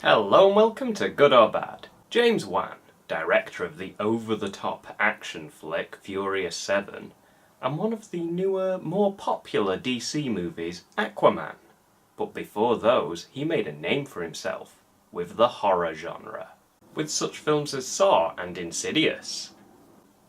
Hello and welcome to Good or Bad. James Wan, director of the over-the-top action flick Furious 7, and one of the newer, more popular DC movies, Aquaman. But before those, he made a name for himself with the horror genre, with such films as Saw and Insidious.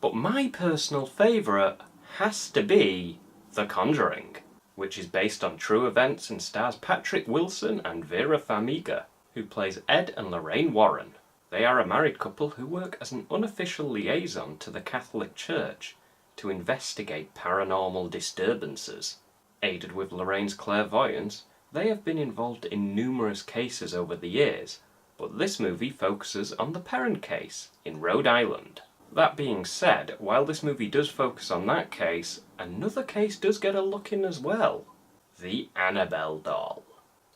But my personal favourite has to be The Conjuring, which is based on true events and stars Patrick Wilson and Vera Farmiga, who plays Ed and Lorraine Warren. They are a married couple who work as an unofficial liaison to the Catholic Church to investigate paranormal disturbances. Aided with Lorraine's clairvoyance, they have been involved in numerous cases over the years, but this movie focuses on the Perrin case in Rhode Island. That being said, while this movie does focus on that case, another case does get a look in as well. The Annabelle doll,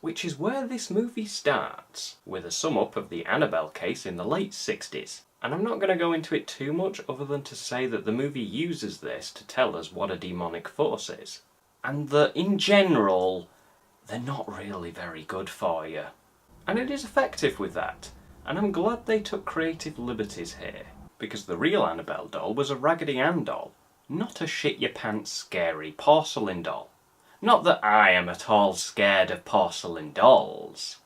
which is where this movie starts, with a sum-up of the Annabelle case in the late 60s. And I'm not going to go into it too much other than to say that the movie uses this to tell us what a demonic force is. And that, in general, they're not really very good for you. And it is effective with that, and I'm glad they took creative liberties here, because the real Annabelle doll was a Raggedy Ann doll, not a shit-your-pants scary porcelain doll. Not that I am at all scared of porcelain dolls.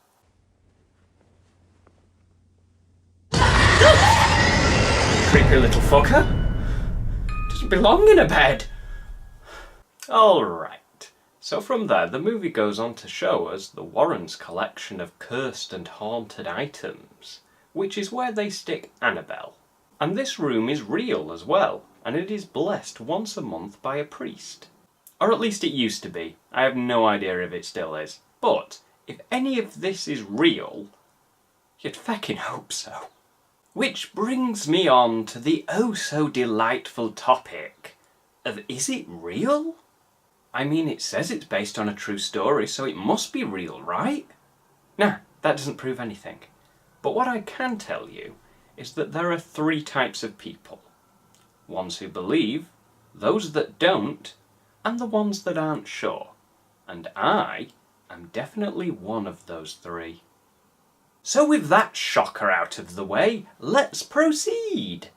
Creepy little fucker. Doesn't belong in a bed. Alright, so from there the movie goes on to show us the Warrens' collection of cursed and haunted items, which is where they stick Annabelle. And this room is real as well, and it is blessed once a month by a priest. Or at least it used to be. I have no idea if it still is. But if any of this is real, you'd feckin' hope so. Which brings me on to the oh so delightful topic of, is it real? I mean, it says it's based on a true story, so it must be real, right? Nah, that doesn't prove anything. But what I can tell you is that there are three types of people. Ones who believe, those that don't, and the ones that aren't sure. And I am definitely one of those three. So with that shocker out of the way, let's proceed!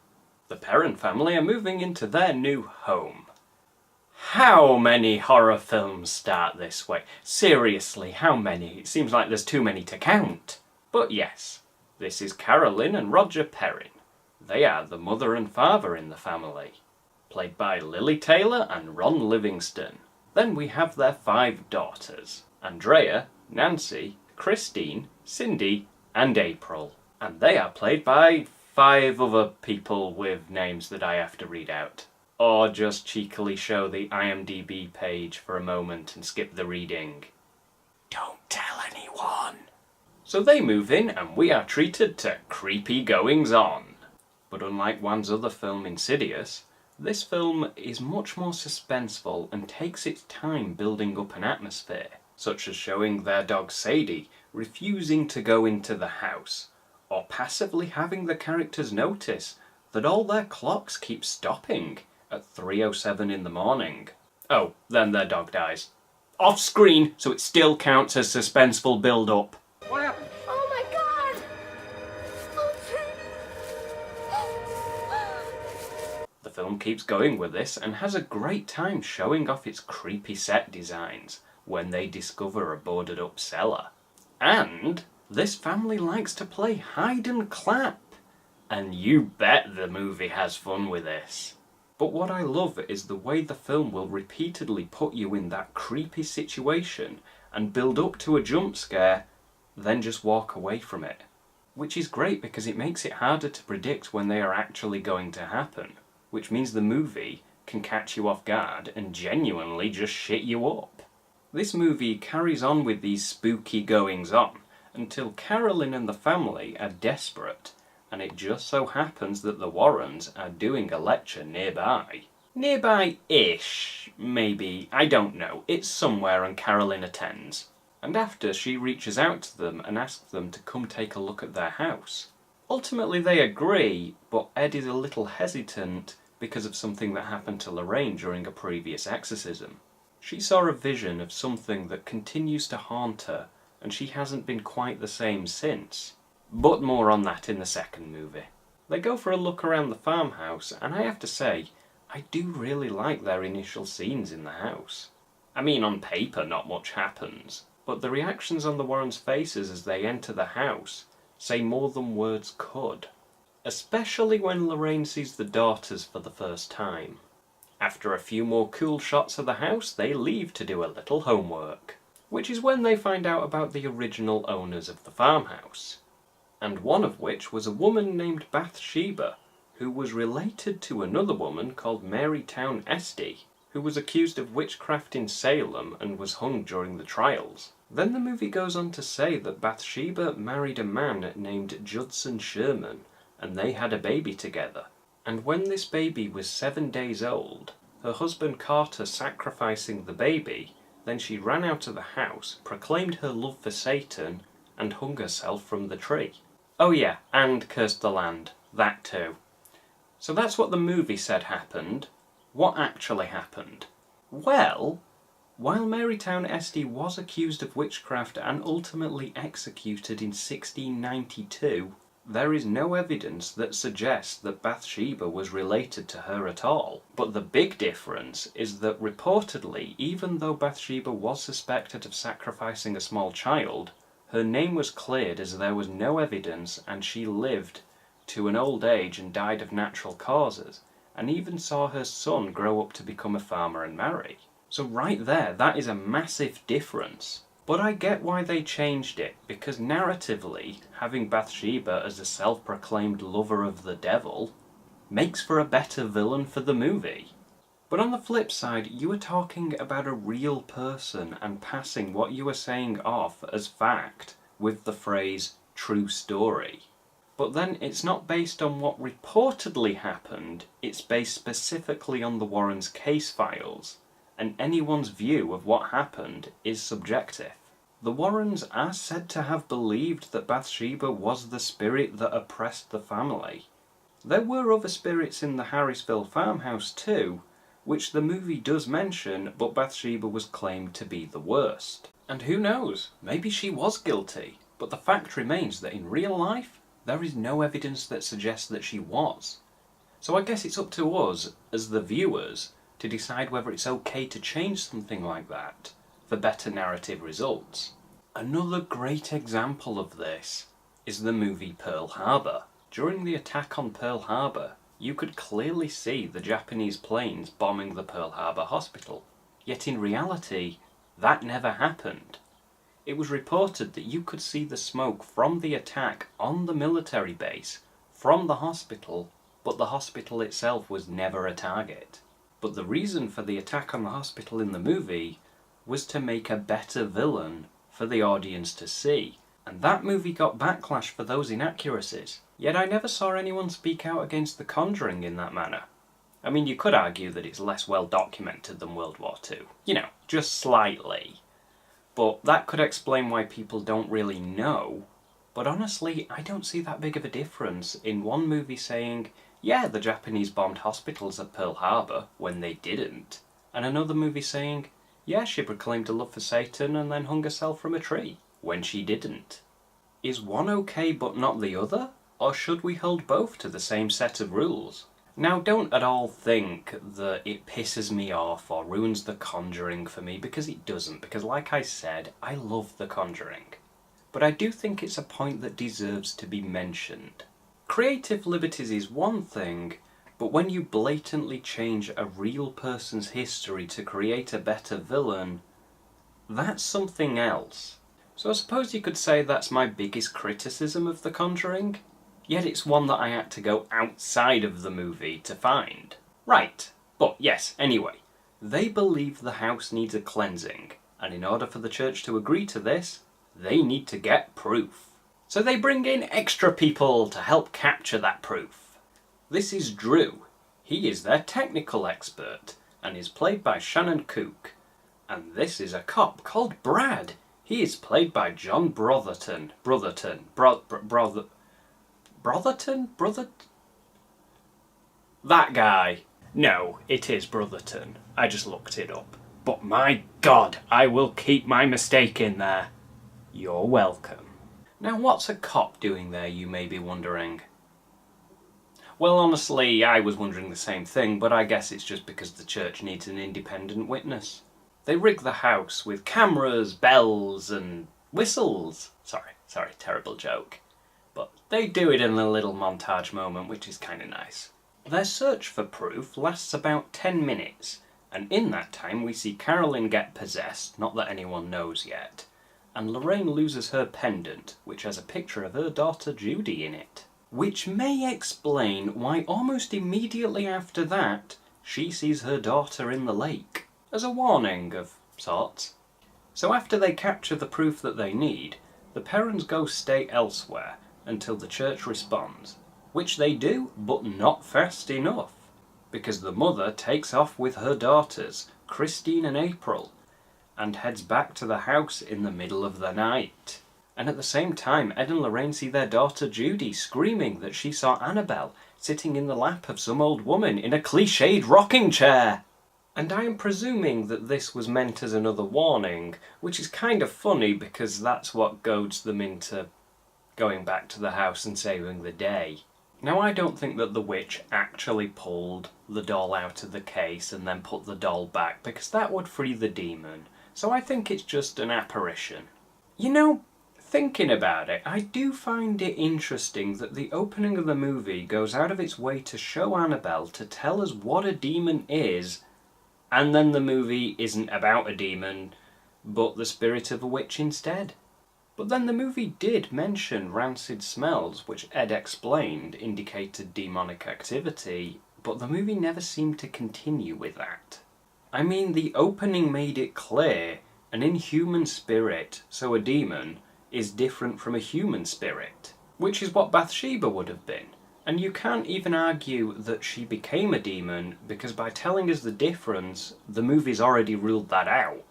The Perrin family are moving into their new home. How many horror films start this way? Seriously, how many? It seems like there's too many to count. But yes, this is Carolyn and Roger Perrin. They are the mother and father in the family, played by Lily Taylor and Ron Livingston. Then we have their 5 daughters, Andrea, Nancy, Christine, Cindy, and April. And they are played by 5 other people with names that I have to read out. Or just cheekily show the IMDb page for a moment and skip the reading. Don't tell anyone. So they move in and we are treated to creepy goings-on. But unlike Wan's other film Insidious, this film is much more suspenseful and takes its time building up an atmosphere, such as showing their dog Sadie refusing to go into the house, or passively having the characters notice that all their clocks keep stopping at 3:07 in the morning. Oh, then their dog dies. Off screen, so it still counts as suspenseful build-up. What happened? Oh my god! The film keeps going with this and has a great time showing off its creepy set designs when they discover a boarded up cellar. And this family likes to play hide and clap. And you bet the movie has fun with this. But what I love is the way the film will repeatedly put you in that creepy situation and build up to a jump scare, then just walk away from it. Which is great because it makes it harder to predict when they are actually going to happen. Which means the movie can catch you off guard and genuinely just shit you up. This movie carries on with these spooky goings-on until Carolyn and the family are desperate, and it just so happens that the Warrens are doing a lecture nearby. Nearby-ish, maybe, I don't know. It's somewhere and Carolyn attends. And after, she reaches out to them and asks them to come take a look at their house. Ultimately they agree, but Ed is a little hesitant because of something that happened to Lorraine during a previous exorcism. She saw a vision of something that continues to haunt her and she hasn't been quite the same since. But more on that in the second movie. They go for a look around the farmhouse, and I have to say, I do really like their initial scenes in the house. I mean, on paper not much happens, but the reactions on the Warrens' faces as they enter the house say more than words could. Especially when Lorraine sees the daughters for the first time. After a few more cool shots of the house, they leave to do a little homework, which is when they find out about the original owners of the farmhouse, and one of which was a woman named Bathsheba, who was related to another woman called Marytown Esty, who was accused of witchcraft in Salem and was hung during the trials. Then the movie goes on to say that Bathsheba married a man named Judson Sherman, and they had a baby together. And when this baby was 7 days old, her husband caught her sacrificing the baby, then she ran out of the house, proclaimed her love for Satan, and hung herself from the tree. Oh yeah, and cursed the land. That too. So that's what the movie said happened. What actually happened? Well, while Marytown Esty was accused of witchcraft and ultimately executed in 1692, there is no evidence that suggests that Bathsheba was related to her at all. But the big difference is that reportedly, even though Bathsheba was suspected of sacrificing a small child, her name was cleared as there was no evidence, and she lived to an old age and died of natural causes, and even saw her son grow up to become a farmer and marry. So right there, that is a massive difference. But I get why they changed it, because narratively, having Bathsheba as a self-proclaimed lover of the devil makes for a better villain for the movie. But on the flip side, you are talking about a real person and passing what you are saying off as fact with the phrase true story. But then it's not based on what reportedly happened, it's based specifically on the Warrens' case files, and anyone's view of what happened is subjective. The Warrens are said to have believed that Bathsheba was the spirit that oppressed the family. There were other spirits in the Harrisville farmhouse too, which the movie does mention, but Bathsheba was claimed to be the worst. And who knows, maybe she was guilty, but the fact remains that in real life, there is no evidence that suggests that she was. So I guess it's up to us, as the viewers, to decide whether it's okay to change something like that for better narrative results. Another great example of this is the movie Pearl Harbor. During the attack on Pearl Harbor, you could clearly see the Japanese planes bombing the Pearl Harbor hospital. Yet in reality, that never happened. It was reported that you could see the smoke from the attack on the military base from the hospital, but the hospital itself was never a target. But the reason for the attack on the hospital in the movie was to make a better villain for the audience to see. And that movie got backlash for those inaccuracies. Yet I never saw anyone speak out against The Conjuring in that manner. I mean, you could argue that it's less well documented than World War II. You know, just slightly. But that could explain why people don't really know. But honestly, I don't see that big of a difference in one movie saying, yeah, the Japanese bombed hospitals at Pearl Harbor, when they didn't, and another movie saying, yeah, she proclaimed a love for Satan and then hung herself from a tree, when she didn't. Is one okay but not the other? Or should we hold both to the same set of rules? Now, don't at all think that it pisses me off or ruins The Conjuring for me, because it doesn't, because like I said, I love The Conjuring. But I do think it's a point that deserves to be mentioned. Creative liberties is one thing, but when you blatantly change a real person's history to create a better villain, that's something else. So I suppose you could say that's my biggest criticism of The Conjuring, yet it's one that I had to go outside of the movie to find. Right, but yes, anyway, they believe the house needs a cleansing, and in order for the church to agree to this, they need to get proof. So they bring in extra people to help capture that proof. This is Drew. He is their technical expert, and is played by Shannon Kook. And this is a cop called Brad. He is played by John Brotherton. Brotherton? That guy. No, it is Brotherton. I just looked it up. But my God, I will keep my mistake in there. You're welcome. Now what's a cop doing there, you may be wondering? Well, honestly, I was wondering the same thing, but I guess it's just because the church needs an independent witness. They rig the house with cameras, bells, and whistles. Sorry, terrible joke. But they do it in a little montage moment, which is kind of nice. Their search for proof lasts about 10 minutes, and in that time we see Carolyn get possessed, not that anyone knows yet, and Lorraine loses her pendant, which has a picture of her daughter Judy in it. Which may explain why almost immediately after that, she sees her daughter in the lake, as a warning of sorts. So after they capture the proof that they need, the parents go stay elsewhere until the church responds, which they do, but not fast enough, because the mother takes off with her daughters, Christine and April, and heads back to the house in the middle of the night. And at the same time, Ed and Lorraine see their daughter Judy screaming that she saw Annabelle sitting in the lap of some old woman in a cliched rocking chair. And I am presuming that this was meant as another warning, which is kind of funny because that's what goads them into going back to the house and saving the day. Now, I don't think that the witch actually pulled the doll out of the case and then put the doll back, because that would free the demon. So I think it's just an apparition. You know, thinking about it, I do find it interesting that the opening of the movie goes out of its way to show Annabelle to tell us what a demon is, and then the movie isn't about a demon, but the spirit of a witch instead. But then the movie did mention rancid smells, which Ed explained indicated demonic activity, but the movie never seemed to continue with that. I mean, the opening made it clear an inhuman spirit, so a demon, is different from a human spirit, which is what Bathsheba would have been. And you can't even argue that she became a demon, because by telling us the difference, the movie's already ruled that out.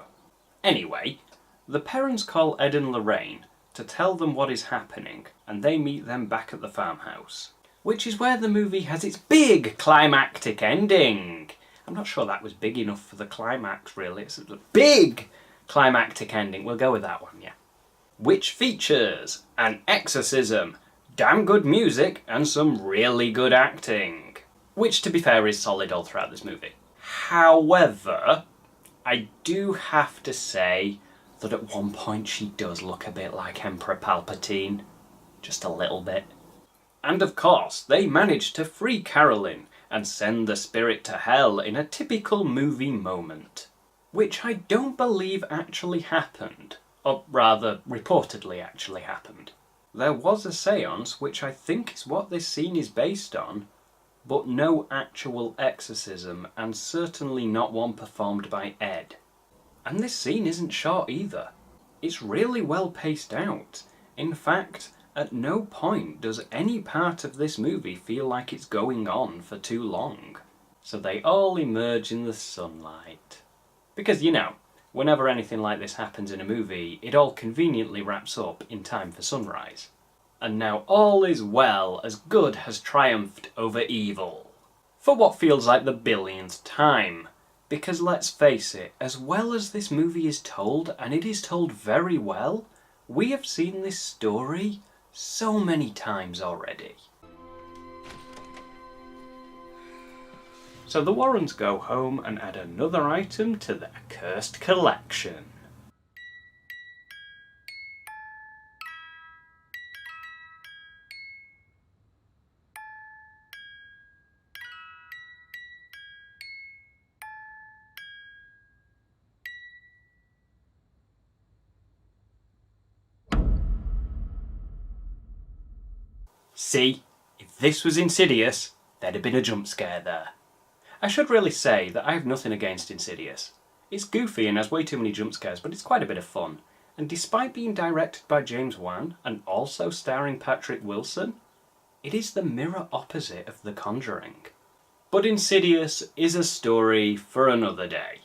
Anyway, the parents call Ed and Lorraine to tell them what is happening, and they meet them back at the farmhouse, which is where the movie has its big climactic ending. I'm not sure that was big enough for the climax, really. It's a big climactic ending. We'll go with that one, yeah. Which features an exorcism, damn good music, and some really good acting. Which, to be fair, is solid all throughout this movie. However, I do have to say that at one point she does look a bit like Emperor Palpatine. Just a little bit. And of course, they manage to free Carolyn and send the spirit to hell in a typical movie moment. Which I don't believe actually happened. Or rather, reportedly actually happened. There was a seance, which I think is what this scene is based on, but no actual exorcism, and certainly not one performed by Ed. And this scene isn't short either. It's really well paced out. In fact, at no point does any part of this movie feel like it's going on for too long. So they all emerge in the sunlight. Because, you know, whenever anything like this happens in a movie, it all conveniently wraps up in time for sunrise. And now all is well, as good has triumphed over evil. For what feels like the billionth time. Because let's face it, as well as this movie is told, and it is told very well, we have seen this story so many times already. So the Warrens go home and add another item to their cursed collection. See, if this was Insidious, there'd have been a jump scare there. I should really say that I have nothing against Insidious. It's goofy and has way too many jump scares, but it's quite a bit of fun. And despite being directed by James Wan and also starring Patrick Wilson, it is the mirror opposite of The Conjuring. But Insidious is a story for another day.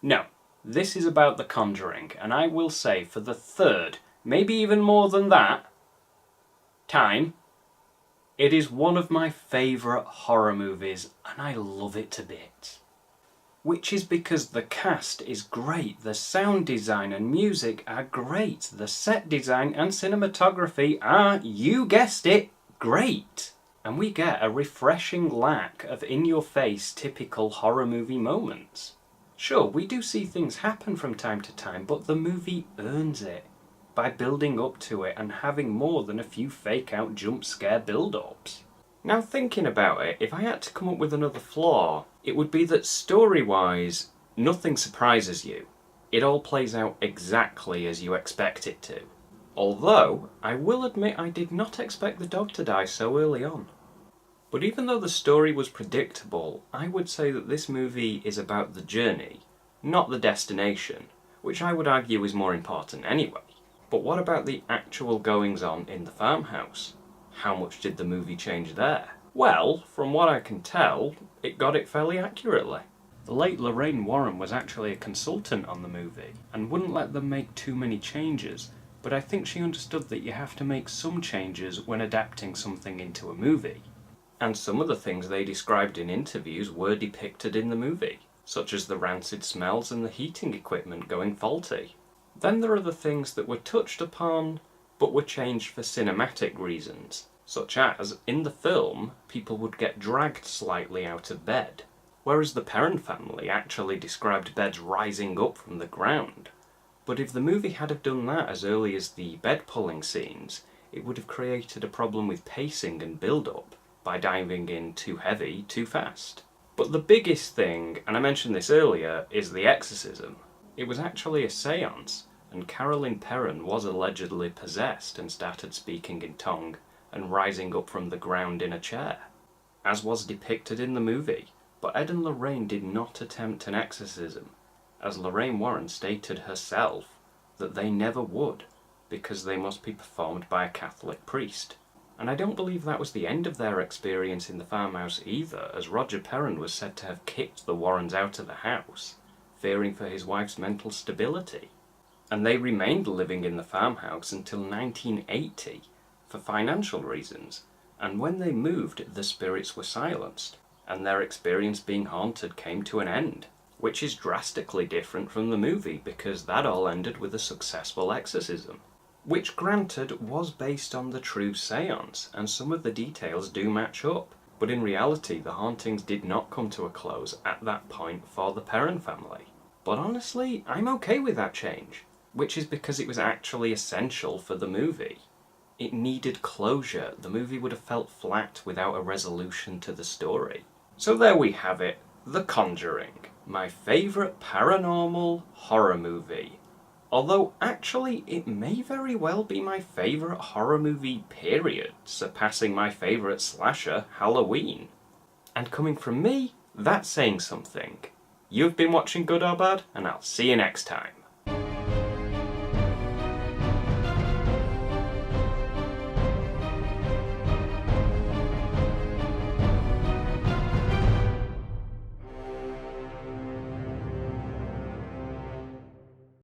No, this is about The Conjuring, and I will say for the third, maybe even more than that, time, it is one of my favourite horror movies, and I love it to bits. which is because the cast is great, the sound design and music are great, the set design and cinematography are, you guessed it, great. And we get a refreshing lack of in-your-face typical horror movie moments. Sure, we do see things happen from time to time, but the movie earns it by building up to it and having more than a few fake-out jump scare build-ups. Now thinking about it, if I had to come up with another flaw, it would be that story-wise, nothing surprises you. It all plays out exactly as you expect it to. Although, I will admit I did not expect the dog to die so early on. But even though the story was predictable, I would say that this movie is about the journey, not the destination, which I would argue is more important anyway. But what about the actual goings-on in the farmhouse? How much did the movie change there? Well, from what I can tell, it got it fairly accurately. The late Lorraine Warren was actually a consultant on the movie, and wouldn't let them make too many changes, but I think she understood that you have to make some changes when adapting something into a movie. And some of the things they described in interviews were depicted in the movie, such as the rancid smells and the heating equipment going faulty. Then there are the things that were touched upon, but were changed for cinematic reasons, such as, in the film, people would get dragged slightly out of bed, whereas the Perron family actually described beds rising up from the ground. But if the movie had have done that as early as the bed-pulling scenes, it would have created a problem with pacing and build-up by diving in too heavy, too fast. But the biggest thing, and I mentioned this earlier, is the exorcism. It was actually a seance, and Carolyn Perron was allegedly possessed and started speaking in tongue and rising up from the ground in a chair, as was depicted in the movie. But Ed and Lorraine did not attempt an exorcism, as Lorraine Warren stated herself that they never would, because they must be performed by a Catholic priest. And I don't believe that was the end of their experience in the farmhouse either, as Roger Perron was said to have kicked the Warrens out of the house, fearing for his wife's mental stability. And they remained living in the farmhouse until 1980 for financial reasons, and when they moved, the spirits were silenced, and their experience being haunted came to an end, which is drastically different from the movie because that all ended with a successful exorcism, which granted was based on the true seance, and some of the details do match up, but in reality the hauntings did not come to a close at that point for the Perron family. But honestly, I'm okay with that change, which is because it was actually essential for the movie. It needed closure. The movie would have felt flat without a resolution to the story. So there we have it, The Conjuring, my favourite paranormal horror movie. Although actually it may very well be my favourite horror movie period, surpassing my favourite slasher, Halloween. And coming from me, that's saying something. You've been watching Good or Bad, and I'll see you next time.